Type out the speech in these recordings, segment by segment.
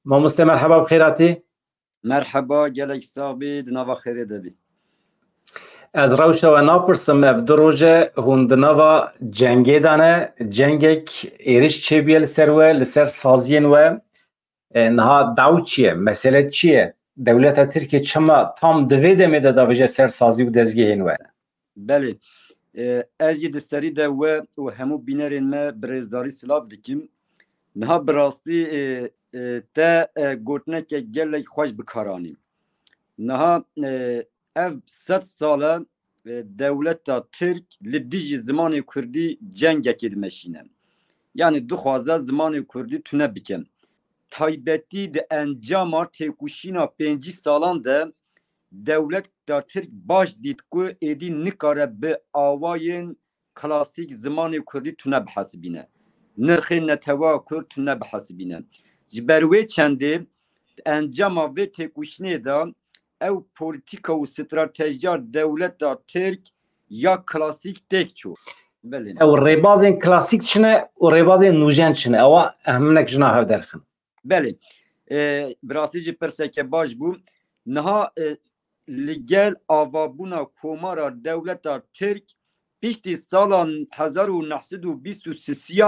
مامۆستا مرحبا بخێراتی. مرحبا gelek sabî di nava xêrê de bî. Ez rewşewe napirsim ev du roje hûn di nava cengê de ne cengek êriş çêbûye li ser we li ser saziyên we niha daw çi ye mesele çi ye dewleta Tirkiye çima tam di vê demê de davêje ser sazî û dezgehên we. Belê ez jî di serî de we û hemû bînerên me birêzdarî silav dikim. Niha bi rastî te gotinekek gelek xweş bikaranî. Niha ev 100 sal e dewleta Tirk li dijî zimanê Kurdî cengekê dimeşîne. Yani dixwaze zimanê Kurdî tune bike. Taybetî di encama têkuşîna 5 salan de dewleta Tirk baş dît ku êdî nikare bi awayên klasîk zimanê Kurdî tune bihesibîne. Nirxê netewa Kurd tune bihesibîne. Ji ber wê çendê encama vê têkuşînê de ew polîtîka û stratejiya dewleta Tirk ya klasîk têk çû. Ew rêbazên klasîk çine û rêbazên nûjen çine ewa heminek jina hev derxin. Belê bi rastî jî pirseke baş bû. Niha li gel avabûna komara dewleta Tirk piştî salan 1923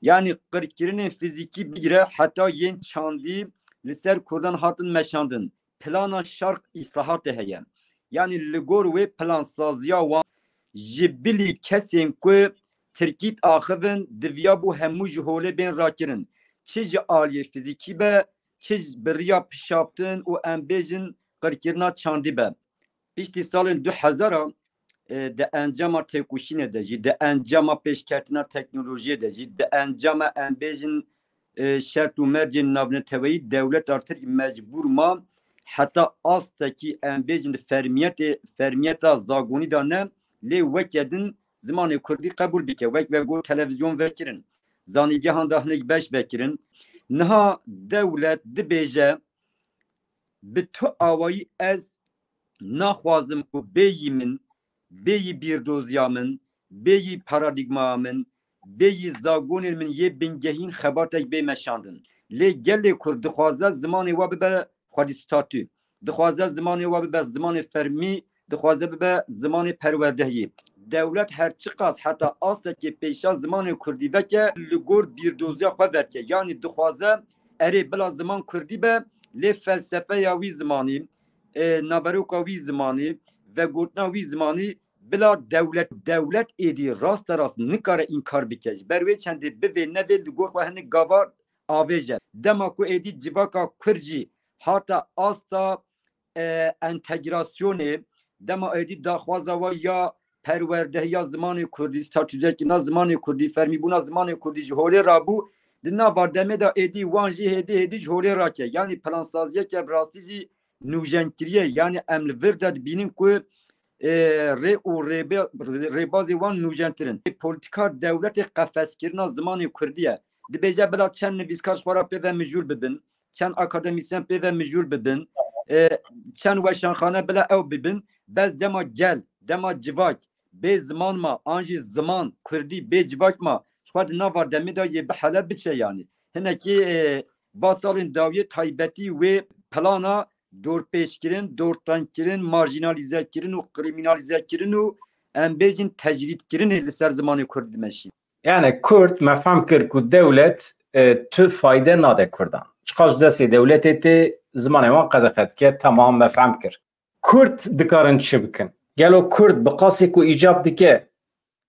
yani qirkirinên fîzîkî bigire heta yên çandî li ser Kurdan hatin meşandin. Plana şark îslahatê heye. Yani li gor wê plansaziya wan ji bilî kesên ku Tirkît axivin diviya bû hemû ji holê bên rakirin. Çi ji aliyê fîzîkî be, çi bi riya pişaftin û em bêjin qirkirina çandî be. Piştî salên 2000 di encama têkuşînê de jî, di encama pêşketina teknolojiyê de jî, di encama em bêjin şert û mercên navneteweyî dewleta Tirk mecbûr ma heta astekî em bêjin fermiyeta zagonî da ne lê weke din zimanê Kurdî qebûl bike. Wek ve got televizyon vekirin. Zanîgehan da hinek beş vekirin. Niha dewlet dibêje bi tu awayî ez naxwazim ku bêyî min, bêyî bîrdoziya min, bêyî paradigmaya min, bêyî zagonên min yê bingehîn xebatek bê meşandin. Lê gelê Kurd dixwaze zimanê we bibe xwedî statû. Dixwaze zimanê we bibe zimanê fermî, dixwaze bibe zimanê perwerdehiyê. Dewlet her çi qas heta astekê pêşa zimanê Kurdî veke li gor bîrdoziya xwe verke. Yani dixwaze erê bila ziman Kurdî be lê felsefeya wî zimanî, naberoka wî zimanî ve gotina wî zimanî bila dewlet êdî rast rast nikare înkar bike. Ber wê çendê bivê nevê li gor xwe hinek gava avêje. Dema ku êdî civaka Kurd jî hata asta entegrasyonê dema êdî daxwaza we ya perwerdehiya zimanê Kurdî, statûzekîna zimanê Kurdî, fermîbûna zimanê Kurdî ji holê rabû di nava demê de êdî wan jî hêdî ji holê rake. Yani plansaziyeke bi rastî jî nûjenkiriye. Yani em li vir de dibînin ku rê û rêbazê wan nûjenkirin. Polîtika dewletê qefeskirina zimanê Kurdî ye. Dibêje bila çend nivîskar ji xwe re pêve mijûl bibin, çend akademîsyen pêve mijûl bibin, çend weşanxane bila ew bibin, bez dema gel, dema civak, bê ziman ma, an jî ziman Kurdî bê civak ma, xwe di nava demê de yê bihele biçe yani. Hinekî ba salên dawiyê taybetî wê plana dorpêşkirin, dortankirin, marjinalîzekirin û kriminalîzekirin û em bêjin tecrîdkirinê li ser zimanê Kurd dimeşîn. Yani Kurd mefhem kir ku dewlet tu fayde nade Kurdan. Çiqas destê dewletê tê zimanê wan qedexe dike temam mefhem kir. Kurd dikarin çi bikin? Gelo Kurd bi qasê ku îcab dike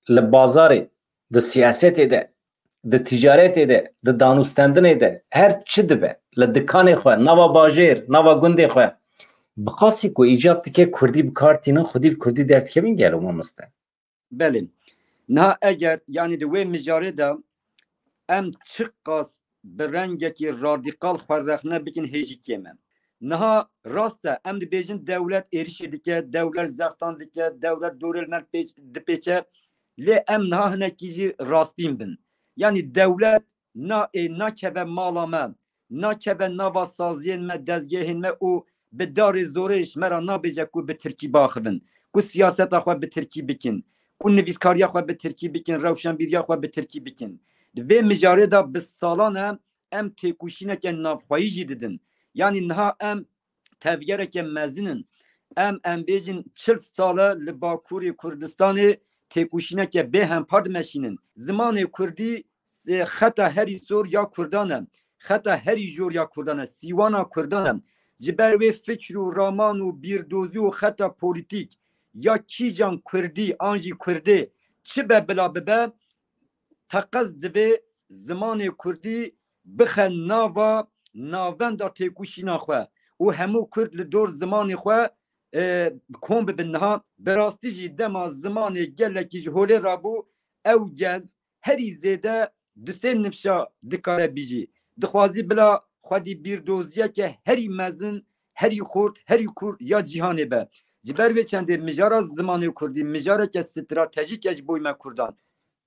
li bazarê, di siyasetê de, di ticaretê de, di danûstendinê de her çi dibe li dikanê xwe, nava bajêr, nava gundê xwe bi qasê ku îcab dike Kurdî bikartînin xwedî Kurdî derdikevin gelo mamoste. Belê. Niha eger yani di wê mijarê de em çi qas bi rengekî radîkal xwe rexne bikin hêjîkê me. Niha rast e em dibêjin dewlet êrişê dike, dewlet zextan dike, dewlet dorêl dipêçe lê em niha hinekî jî rastbîn bin. Yani dewlet nakeve mala me, nakeve nava saziyên me, dezgehên me û bi darê zorê ji me re nabêje ku bi Tirkî biaxivin, ku siyaseta xwe bi Tirkî bikin, ku nivîskariya xwe bi Tirkî bikin, rewşenbîriya xwe bi Tirkî bikin. Di vê mijarê de bi salan e em têkoşîneke navxwayî jî didin. Yani niha em tevgereke mezinin em bêjin 40 sala li Bakurê Kurdistanê têkoşîneke bê hempar dimeşînin. Zimanê Kurdî xeta herî sor ya Kurdan e. Xeta herî jor ya Kurdan e. Sîwana Kurdan e. Ji ber wê fikr û raman û bîrdozî û xeta polîtîk ya kîcan Kurdî an jî Kurdê çi be bila bibe teqez dibe zimanê Kurdî bixe nava navenda têkoşîna xwe û hemû Kurd li dor zimanê xwe kom bibin niha bi rastî jî dema zimanê gelekî ji holê rabû ew gel herî zêde du sê nifşa dikare bîjî dixwazî bila xwedî bîrdoziyeke herî mezin herî xurt herî Kurd ya cîhanê be ji ber vê çendê mijara zimanê Kurdî mijareke stratejîk ji boî me Kurdan.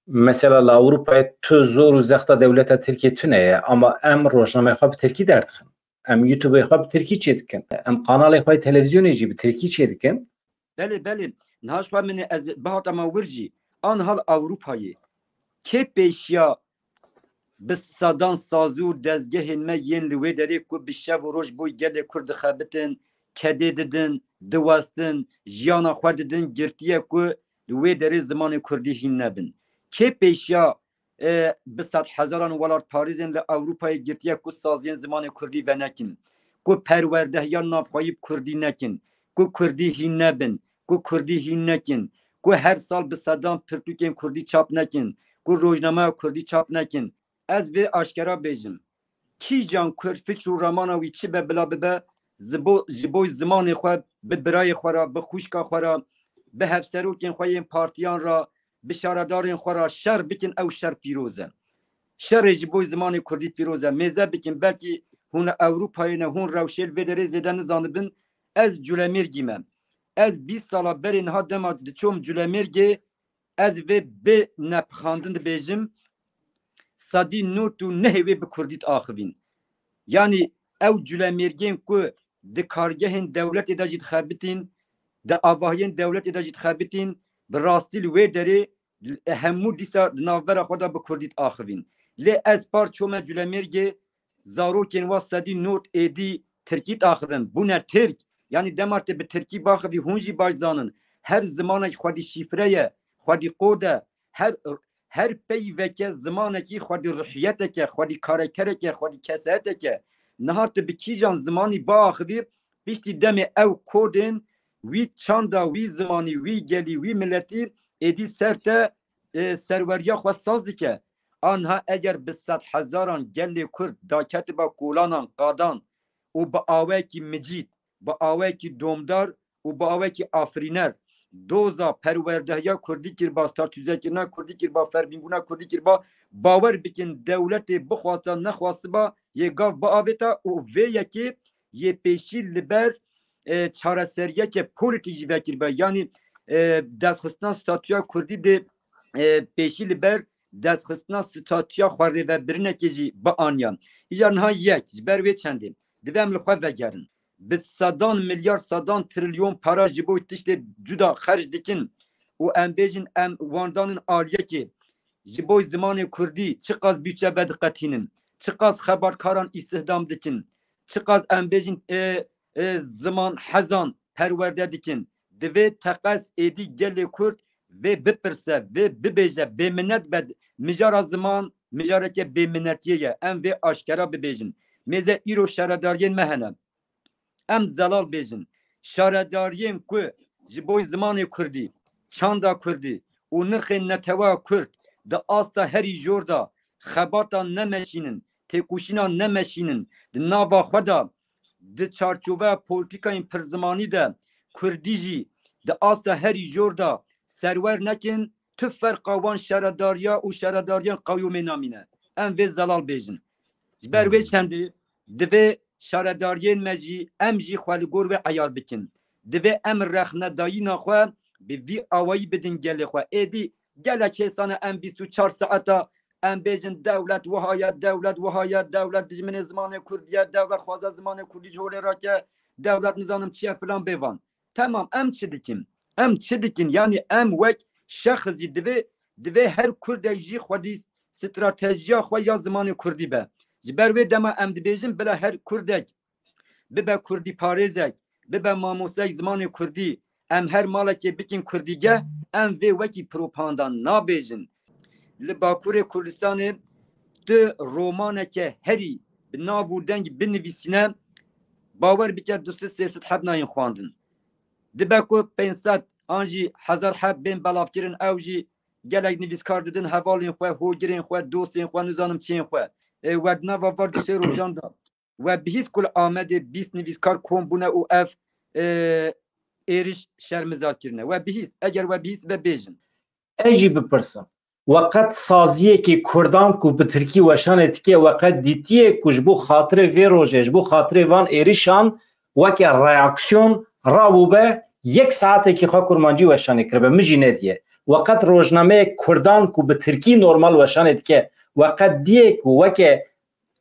Mesela li Avrupayê tu zor û zexta dewleta Tirkiye tune ye ama em rojnameyê xwe bi Tirkî derdixin. Em YouTubeê xwe bi Tirkî çêdikin. Em kanalê xwe televizyonê jî bi Tirkî çêdikin. Belê niha ji min ez bihata me wir jî an hal Avrupayê kê pêşiya bi sadan sazî û dezgehên me yên li wê derê ku bi şev û roj boî gelê Kurd dixebitin kedê didin diwestin jiyana xwe didin girtiye ku li wê derê zimanê Kurdî hîn nebin. Kê pêşiya bi sed hezaran welat parîzên li Avrupayê girtiye ku saziyên zimanê Kurdî venekin ku perwerdehiya navxwayî Kurdî nekin ku Kurdî hîn nebin ku Kurdî hîn nekin ku her sal bi sedan pirtûkên Kurdî çap nekin ku rojnameya Kurdî çap nekin. Ez vê aşkera bêjim kîjan Kurd fikr û ramana wî çi be bila bibe ji bo zimanê xwe bi birayê xwe ra bi xwîşka xwe ra bi hevserokên xwe yên partiyan ra bi şaredarên xwe ra şer bikin ew şer pîroz e. Şerê ji bo zimanê Kurdî pîroz e. Mêze bikin belkî hûn Ewropayê ne hûn rewşêl vê derê zêde nizanibin ez Culemêrgî me. Ez 20 sala berê niha dema diçom Culemêrgê ez vê bê nepixandin dibêjim sadî not û nehê wê bi Kurdî axivîn. Yani ew Culemêrgên ku di kargehên dewletê de jî dixebitin di avahiyên dewletê de jî dixebitin bi rastî li wê derê hemû dîsa di navbera xwe de bi Kurdî axivîn. Lê ez par çome Culemêrgê zarokên wa sedî not êdî Tirkî axivin bûne Tirk yani demartê bi Tirkî baxivî hûn jî baş zanin her zimanekî xwedî şîfre ye xwedî qod e her peyveke zimanekî xwedî rihiyeteke xwedî karaktereke xwedî keseteke niha tu bi kîjan zimanî biaxivî piştî demê ew kodên wî çanda wî zimanî wî gelî wî milletî êdî ser te serweriya xwe saz dike. Anha eger bi sed hezaran gelê Kurd daketiba kolanan qadan û bi awekî micîd bi awekî domdar û bi awekî afrîner doza perwerdehiya Kurdî kirba statûzekirina Kurdî kirba ferbînbûna Kurdî kirba bawer bikin dewletê bixwasta nexwastiba yê gav biavêta û vê yekê yê pêşî li ber çareseriyeke polîtîk jî vekiribe yani destxistina statûya Kurdî de pêşî li ber destxistina statûya xwe rêvebirinekê jî bianiyan. Îja niha yek ji ber wê çendê divê em li xwe vegerin bi sedan milyar sedan trilyon para ji bo tiştê cuda xerc dikin û em bêjin em wandanên aliyekê ji bo zimanê Kurdî çi qas bütçe vediqetînin çi qas xebarkaran îstihdam dikin çi qas em bêjin ziman hezan perwerde dikin divê teqez êdî gelê Kurd vê bipirse vê bibêje bêminnet be mijara ziman mijareke bêminnetiye ye em vê aşkera bibêjin mêze îro şaredariyên me hene em zelal bêjin şaredariyên ku ji bo zimanê Kurdî çanda Kurdî û nirxên netewa Kurd di asta herî jor da xebatan nemeşînin têkoşînan nemeşînin di nava xwe da di çarçoveya polîtîkayên pirzimanî de Kurdî jî di asta herî jor da serwer nekin tu ferqa wan şaredariya û şaredariyên qewûmê namîne em vê zelal bêjin ji ber wê çendê divê şaredariyên me jî em jî xwe li gor ve eyar bikin divê em rexnedayîna xwe bi vî awayî bidin gelê xwe êdî gelek hêsane em 24 saeta em bêjin dewlet wihaya dewlet wihaya dewlet dijminê zimanê Kurdiye dewlet xwaza zimanê Kurdî ji holê rake dewlet nizanim çiye filan bêvan tamam em çi dikin yani em wek şexs jî divê her Kurdek jî xwedî stratejiya xwe ya zimanê Kurdî be جبر وی دما ام دبیجن بلا هر کردک ببه کردی پارێزek ببه مامۆستای زمانی کوردی ام هر مالکی بکن کردیگه ام وی وکی پروپاندان نابیجن li Bakurê Kurdistanê tu romaneke herî bi nav û deng binivîsîne bawer bike 200-300 heb nayên xwandin. Dibe ku 500 an jî 1000 heb bên belavkirin ew jî gelek nivîskar didin hevalên xwe, hogirên xwe, dosên xwe, nizanim çiyên xwe. Werdinava var dusê rojan da. We bihîst ku li Amedê 20 nivîskar kom bûne û ev êriş şermizat kirine. We bihîst eger we bihîst ve bêjin. Ez jî bipirsim. Weqet saziyekî Kurdan ku bi Tirkî weşanê dike weqet dîtiye ku ji bo xatirê vê rojê ji bo xatirê van êrişan weke reaksiyon rabûbe yek saetekî xwe kurmancî weşanê kiribe min jî nediye. Weqet rojnameyek Kurdan ku bi Tirkî normal weşanê dike weqet diye ku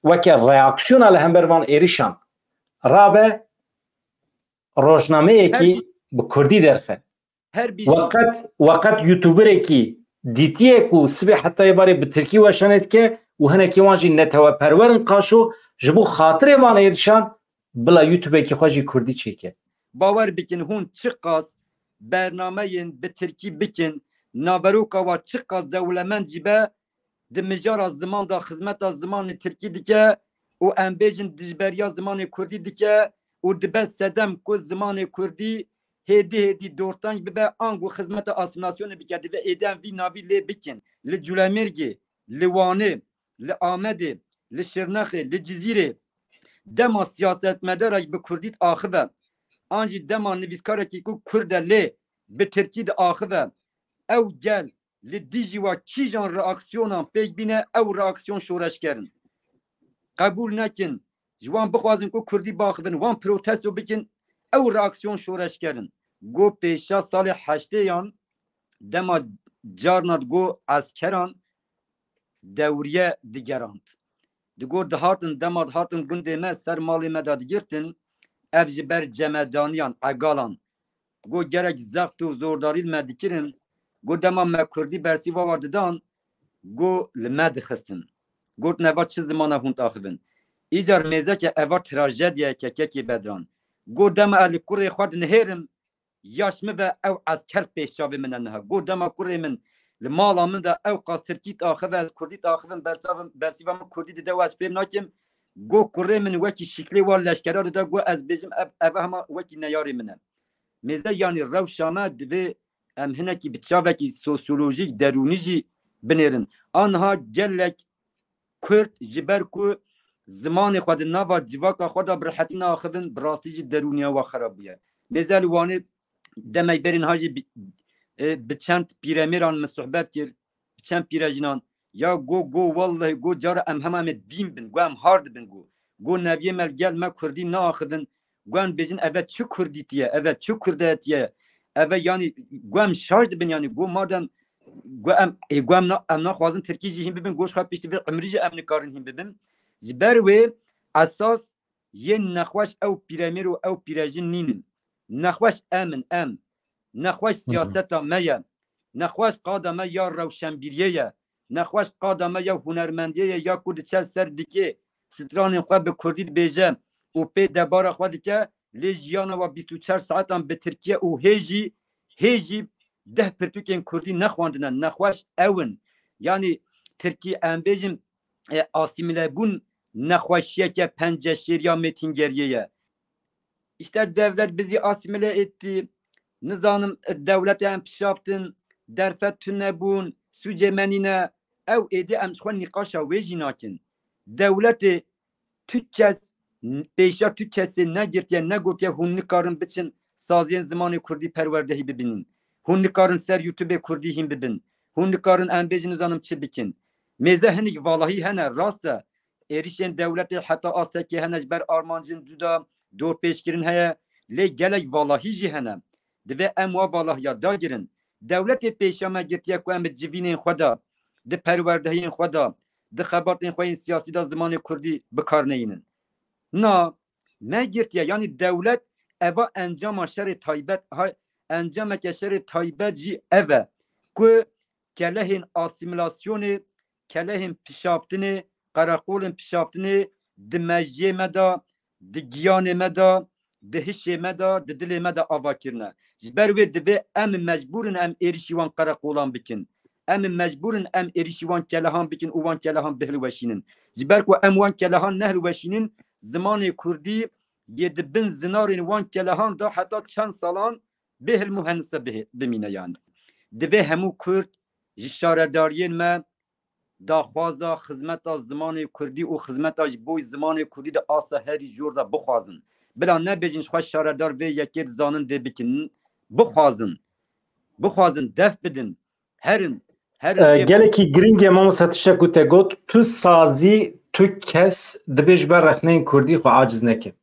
weke reaksiyona li hember van êrişan rabe rojnameyekî bi Kurdî derxe. Weqet YouTuberekî dîtiye ku sibê hetayê varê bi Tirkî weşanê dike û hinekî wan jî neteweperwerin qaşo ji bo xatirê van êrişan bila YouTubeekî xwe jî Kurdî çêke. Bawer bikin hûn çi qas bernameyên bi Tirkî bikin naveroka wa çi qas dewlemend jî be di mijara ziman da xizmeta zimanê Tirkî dike û em bêjin dijberiya zimanê Kurdî dike û dibe sedem ku zimanê Kurdî hêdî dortang bibe angu xizmeta asimilasyonê bike dibe êdem vî navî lê bikin li Culemêrgê, li Wanê, li Amedê, li Şirnexê, li Cizîrê dema siyasetmedarek bi Kurdî axive an jî dema nivîskarekî ku Kurd e lê bi Tirkî de axive ew gel li dijî wa kîjan reaksiyonan pêk bîne ew reaksiyon şoreşkerin. Qebûl nekin ji wan bixwazin ku Kurdî baxibin wan protesto bikin ew reaksiyon şoreşkerin. Go pêşa salê heştêyan dema carna go askeran dewriye digerand. Digot dihatin dema dihatin gundê me ser malê me da digirtin ev ji ber cemedaniyan egalan go gerek zeft û zordarî me dikirin go dema me Kurdî bersîva war didan go li me dixistin. Got neva çi zimana hûn taxibin. Îcar mêzeke eva trajediyeke kekê bedran. Go dema li kurê xwe dinihêrim yaş me ve ew esker pêşavê min e niha. Go dema kurê min li mala min de ew qas Tirkî taxive Kurdî taxivin bersîva min Kurdî dide ez pêm nakim go kurê min wekî şiklê wa leşkera dide go ez bêjim ev hema wekî neyarê min e. Mêze yanî rewşa me divê em hinekî bi çavekî sosyolojîk derûnî jî binêrin. Anha gelek Kurd ji ber ku zimanê xwe di nava civaka xwe da bi rehetî naxivin bi rastî jî derûniya wa xerab bûye. Mêze li Wanê demek berên hacî bi çend pîremêran min sohbet kir bi çend pîrejînan ya go wallahi go cara em hema me dîn bin go em har dibin go neviyê me gel me Kurdî naxivin go em bêjin eve çi Kurdîtiye eve çi Kurdetiye eve yanî go em şarj dibin yanî go madem go em naxwazin Tirkî jî hîn bibin go xwe piştî vê emirî jî em nikarin hîn bibin ji ber wê esas yên nexweş ew pîremêr û ew pîrejin nînin. Nexweş em nexweş siyaseta me ye nexweş qada me ya rewşenbîriye ye nexweş qada me ya hunermendiye ye ya ku diçe ser dikê stranên xwe bi Kurdî dibêje û pê debara xwe dike lê jiyana wa 24 saetan bi Tirkiye û hêjî 10 pirtûkên Kurdî nexwandine nexweş ewin yanî Tirkî em bêjin asîmîlebûn nexweşiyeke penceşêriya mêtingeriye ye. İşte devlet bizi asimile etti. Nizanım devlete em pişaptın. Derfet tünebun. Sücemenine. Ev edi em şuan nikaşa vejinakin. Devleti tükkes beşa tükkesi ne girtiye ne gotiye hun nikarın biçin saziyen zamanı Kurdi perverdehi bibinin. Hun nikarın ser YouTube Kurdi him bibin. Hun nikarın em bejin nizanım çi bikin. Meze henik vallahi hene rasta. Erişen devleti hatta asteki hene ber armancın duda dor peşkirin heye le gelek vallahi jî hene dibe em wa vallahiya da girin devletê pêşame girtiye ku em bi civînên xwe da di perwerdehiyên xwe da di xebatên xwe yên siyasî da zimanê Kurdî bikarneyînin. Na me girtiye yanî devlet eva encama şerê taybet encameke şerê taybet jî ev e ku kelehên asimilasyonê kelehên pişaptinê قراقولن پشافتنی د مجیه مدا د گیان مدا د هشی مدا د دل مدا آوا کرنه جبر و دبه ام مجبورن ام ایریشیوان قراقولان بکن ام مجبورن ام ایریشیوان کلهان بکن اوان کلهان بهلو وشینن جبر کو ام وان کلهان نهلو وشینن زمان کردی یه دبن زنارین وان کلهان دا حتی چند سالان بهل مهندسه بمینه یعنی دبه همو کرد جشاردارین ما داخوازا خدمت زمان کردی و خدمت بوی زمان کردی دا آسا هری جور دا بخوازن بلا نبیجنش خواه شاردار به یکی زانن ده بکنن بخوازن دف بدن هرن gelekî giring e mamosta tişek û te got tu sazî tu kes dibêj ber rexneyên Kurdî xwe aciz neke.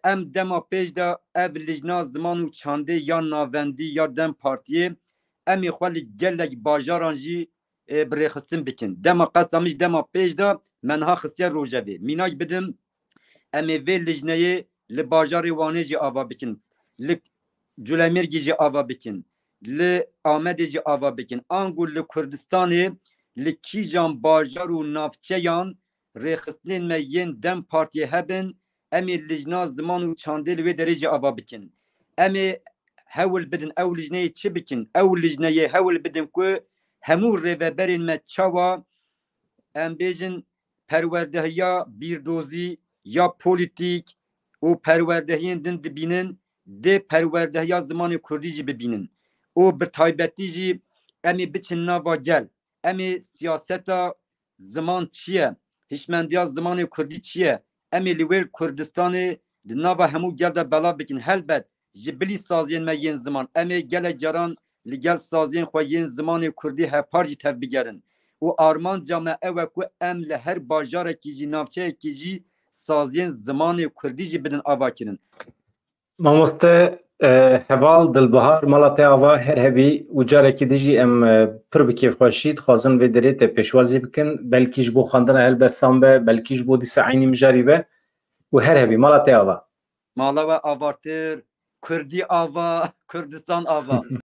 Em dema pêj de ev lijna ziman û çandê ya navendî ya dem partiyê em ê xwe li gelek bajaran jî birêxistin bikin. Dema qesda min dema pêj de menha xistiye rojevê. Mînak bidim em ê vê lijneyê li bajarê Wanê jî ava bikin. Li Culemêrgî jî ava bikin. Li Amedê jî ava bikin. Angu li Kurdistanê li kîjan bajar û navçeyan rêxistinên me yên dem partiyê hebin em ê lijna ziman û çandê li wê derê jî ava bikin. Em ê hewil bidin ew lijneyê çi bikin? Ew lijneyê hewil bidin ku hemû rêveberên me çawa em bêjin perwerdehiya bîrdozî ya polîtîk û perwerdehiyên din dibînin dê perwerdehiya zimanê Kurdî jî bibînin. û bi taybetî jî em ê biçin nava gel. Em ê siyaseta ziman çi ye? Hişmendiya zimanê Kurdî çi ye? Em ê li wê Kurdistanê di nava hemû gel de belav bikin. Helbet ji bilî saziyên me yên ziman. Em ê gelek caran li gel saziyên xwe yên zimanê Kurdî hevpar jî tev bigerin. û armanca me ew e ku em li her bajarekî jî navçeyekî jî saziyên zimanê Kurdî jî bidin ava kirin. Mamoste Heval Dilbihar mala te ava her hebî û carekî dijî em pir bi kêfxweşî dixwazin vê derê te pêşwazî bikin belkî ji bo xwendina helbestan be belkî ji bo dîsa eynî mijarî be û her hebî mala te ava. Mala we avartir Kurdî ava Kurdistan ava